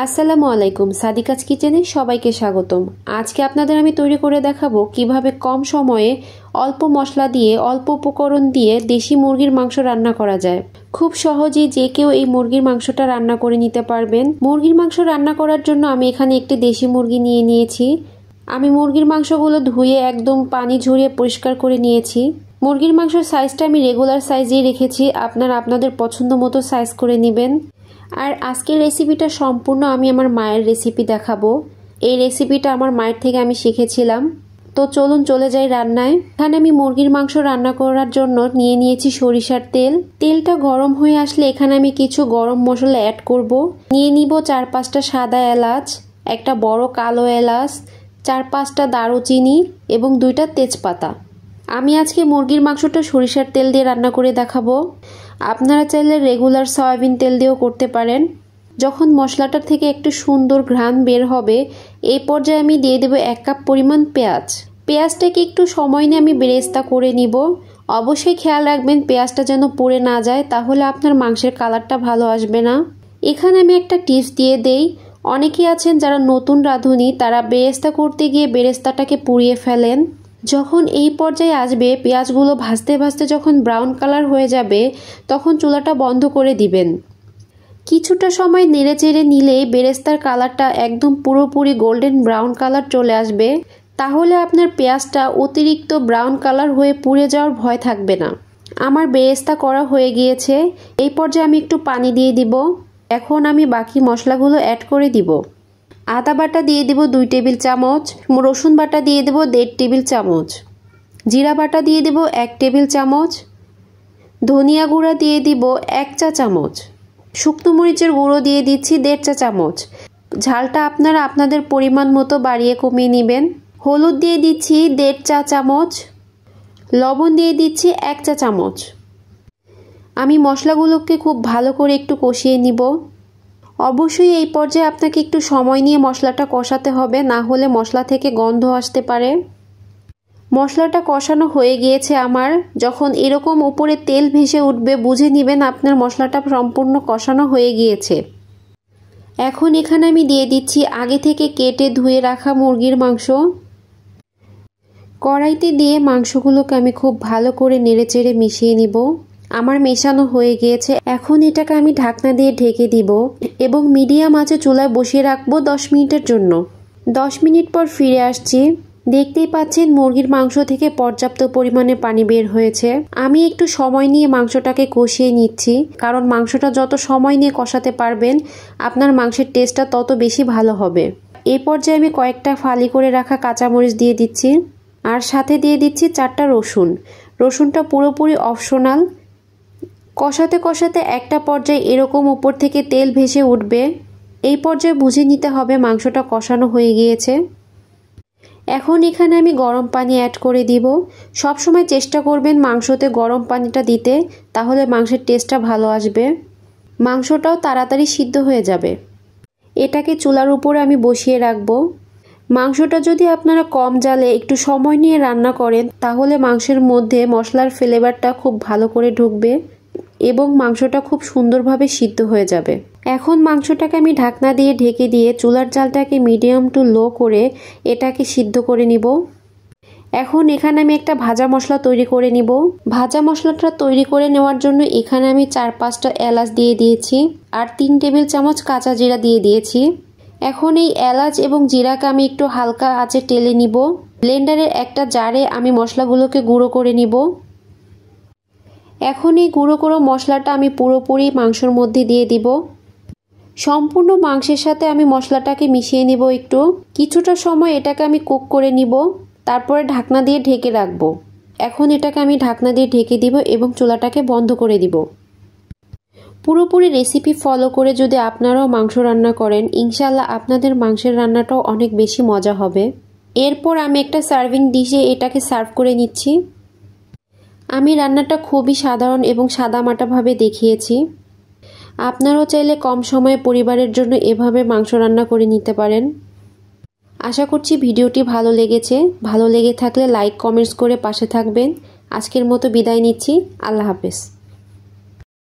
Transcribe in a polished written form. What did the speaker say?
আসসালামু আলাইকুম, সাদিকাজ কিচেনে সবাইকে স্বাগতম। আজকে আপনাদের আমি তৈরি করে দেখাবো কিভাবে কম সময়ে অল্প মশলা দিয়ে অল্প উপকরণ দিয়ে দেশি মুরগির মাংস রান্না করা যায়। খুব সহজেই যে কেউ এই মুরগির মাংসটা রান্না করে নিতে পারবেন। মুরগির মাংস রান্না করার জন্য আমি এখানে একটি দেশি মুরগি নিয়ে নিয়েছি। আমি মুরগির মাংসগুলো ধুয়ে একদম পানি ঝরিয়ে পরিষ্কার করে নিয়েছি। মুরগির মাংসের সাইজটা আমি রেগুলার সাইজেই রেখেছি, আপনারা আপনাদের পছন্দ মতো সাইজ করে নেবেন। আর আজকের রেসিপিটা সম্পূর্ণ আমি আমার মায়ের রেসিপি দেখাবো। এই রেসিপিটা আমার মায়ের থেকে আমি শিখেছিলাম। তো চলুন চলে যাই রান্নায়। এখানে আমি মুরগির মাংস রান্না করার জন্য নিয়ে নিয়েছি সরিষার তেল। তেলটা গরম হয়ে আসলে এখানে আমি কিছু গরম মশলা অ্যাড করব। নিয়ে নিব 4-5টা সাদা এলাচ, একটা বড় কালো এলাচ, 4-5টা দারুচিনি এবং 2টা তেজপাতা। আমি আজকে মুরগির মাংসটা সরিষার তেল দিয়ে রান্না করে দেখাবো। আপনারা চাইলে রেগুলার সয়াবিন তেল দিয়েও করতে পারেন। যখন মশলাটা থেকে একটু সুন্দর ঘ্রাণ বের হবে, এই পর্যায়ে আমি দিয়ে দেব 1 কাপ পরিমাণ পেঁয়াজ। পেঁয়াজটাকে একটু সময় নিয়ে আমি বেরেস্তা করে নিব। অবশ্যই খেয়াল রাখবেন পেঁয়াজটা যেন পুড়ে না যায়, তাহলে আপনার মাংসের কালারটা ভালো আসবে না। এখানে আমি একটা টিপস দিয়ে দেই। অনেকেই আছেন যারা নতুন রাঁধুনি, তারা বেরেস্তা করতে গিয়ে বেরেস্তাটাকে পুড়িয়ে ফেলেন। যখন এই পর্যায়ে আসবে, পেঁয়াজগুলো ভাজতে ভাজতে যখন ব্রাউন কালার হয়ে যাবে, তখন চুলাটা বন্ধ করে দিবেন। কিছুটা সময় নেড়েচেড়ে নিলেই বেরেস্তার কালারটা একদম পুরোপুরি গোল্ডেন ব্রাউন কালার চলে আসবে। তাহলে আপনার পেঁয়াজটা অতিরিক্ত ব্রাউন কালার হয়ে পুড়ে যাওয়ার ভয় থাকবে না। আমার বেরেস্তা করা হয়ে গিয়েছে। এই পর্যায়ে আমি একটু পানি দিয়ে দিব। এখন আমি বাকি মশলাগুলো অ্যাড করে দিব। আদা বাটা দিয়ে দেব 2 টেবিল চামচ, রসুন বাটা দিয়ে দেব 1.5 টেবিল চামচ, জিরা বাটা দিয়ে দেব 1 টেবিল চামচ, ধনিয়া গুঁড়া দিয়ে দিব 1 চা চামচ, শুকনো মরিচের গুঁড়ো দিয়ে দিচ্ছি 1.5 চা চামচ। ঝালটা আপনারা আপনাদের পরিমাণ মতো বাড়িয়ে কমিয়ে নেবেন। হলুদ দিয়ে দিচ্ছি 1.5 চা চামচ, লবণ দিয়ে দিচ্ছি 1 চা চামচ। আমি মশলাগুলোকে খুব ভালো করে একটু কষিয়ে নিব। অবশ্যই এই পর্যায়ে আপনাকে একটু সময় নিয়ে মশলাটা কষাতে হবে, না হলে মশলা থেকে গন্ধ আসতে পারে। মশলাটা কষানো হয়ে গিয়েছে আমার। যখন এরকম উপরে তেল ভেসে উঠবে, বুঝে নেবেন আপনার মশলাটা সম্পূর্ণ কষানো হয়ে গিয়েছে। এখন এখানে আমি দিয়ে দিচ্ছি আগে থেকে কেটে ধুয়ে রাখা মুরগির মাংস। কড়াইতে দিয়ে মাংসগুলোকে আমি খুব ভালো করে নেড়েচেড়ে মিশিয়ে নিব। আমার মেশানো হয়ে গিয়েছে। এখন এটাকে আমি ঢাকনা দিয়ে ঢেকে দিব এবং মিডিয়াম আঁচে চুলায় বসিয়ে রাখবো 10 মিনিটের জন্য। 10 মিনিট পর ফিরে আসছি। দেখতেই পাচ্ছেন মুরগির মাংস থেকে পর্যাপ্ত পরিমাণে পানি বের হয়েছে। আমি একটু সময় নিয়ে মাংসটাকে কষিয়ে নিচ্ছি, কারণ মাংসটা যত সময় নিয়ে কষাতে পারবেন আপনার মাংসের টেস্টটা তত বেশি ভালো হবে। এই পর্যায়ে আমি কয়েকটা ফালি করে রাখা কাঁচামরিচ দিয়ে দিচ্ছি, আর সাথে দিয়ে দিচ্ছি 4টা রসুন। রসুনটা পুরোপুরি অপশনাল। কষাতে কষাতে একটা পর্যায়ে এরকম উপর থেকে তেল ভেসে উঠবে। এই পর্যায়ে বুঝে নিতে হবে মাংসটা কষানো হয়ে গিয়েছে। এখন এখানে আমি গরম পানি অ্যাড করে দিব। সব সময় চেষ্টা করবেন মাংসতে গরম পানিটা দিতে, তাহলে মাংসের টেস্টটা ভালো আসবে। মাংসটাও তাড়াতাড়ি সিদ্ধ হয়ে যাবে। এটাকে চুলার উপরে আমি বসিয়ে রাখবো। মাংসটা যদি আপনারা কম জালে একটু সময় নিয়ে রান্না করেন, তাহলে মাংসের মধ্যে মশলার ফ্লেভারটা খুব ভালো করে ঢুকবে এবং মাংসটা খুব সুন্দরভাবে সিদ্ধ হয়ে যাবে। এখন মাংসটাকে আমি ঢাকনা দিয়ে ঢেকে দিয়ে চুলার জালটাকে মিডিয়াম টু লো করে এটাকে সিদ্ধ করে নিব। এখন এখানে আমি একটা ভাজা মশলা তৈরি করে নিব। ভাজা মশলাটা তৈরি করে নেওয়ার জন্য এখানে আমি 4-5টা এলাচ দিয়ে দিয়েছি, আর 3 টেবিল চামচ কাঁচা জিরা দিয়ে দিয়েছি। এখন এই এলাচ এবং জিরাকে আমি একটু হালকা আঁচে টেলে নিব। ব্লেন্ডারের একটা জারে আমি মশলাগুলোকে গুঁড়ো করে নিব। এখন এই গুঁড়ো করে মশলাটা আমি পুরোপুরি মাংসের মধ্যে দিয়ে দিব। সম্পূর্ণ মাংসের সাথে আমি মশলাটাকে মিশিয়ে নিব। একটু কিছুটা সময় এটাকে আমি কুক করে নিব, তারপরে ঢাকনা দিয়ে ঢেকে রাখবো। এখন এটাকে আমি ঢাকনা দিয়ে ঢেকে দিব এবং চুলাটাকে বন্ধ করে দিব। পুরোপুরি রেসিপি ফলো করে যদি আপনারাও মাংস রান্না করেন, ইনশাআল্লাহ আপনাদের মাংসের রান্নাটাও অনেক বেশি মজা হবে। এরপর আমি একটা সার্ভিং ডিশে এটাকে সার্ভ করে নিচ্ছি। আমি রান্নাটা খুবই সাধারণ এবং সাদামাটাভাবে দেখিয়েছি। আপনারাও চাইলে কম সময়ে পরিবারের জন্য এভাবে মাংস রান্না করে নিতে পারেন। আশা করছি ভিডিওটি ভালো লেগেছে। ভালো লেগে থাকলে লাইক কমেন্টস করে পাশে থাকবেন। আজকের মতো বিদায় নিচ্ছি। আল্লাহ হাফেজ।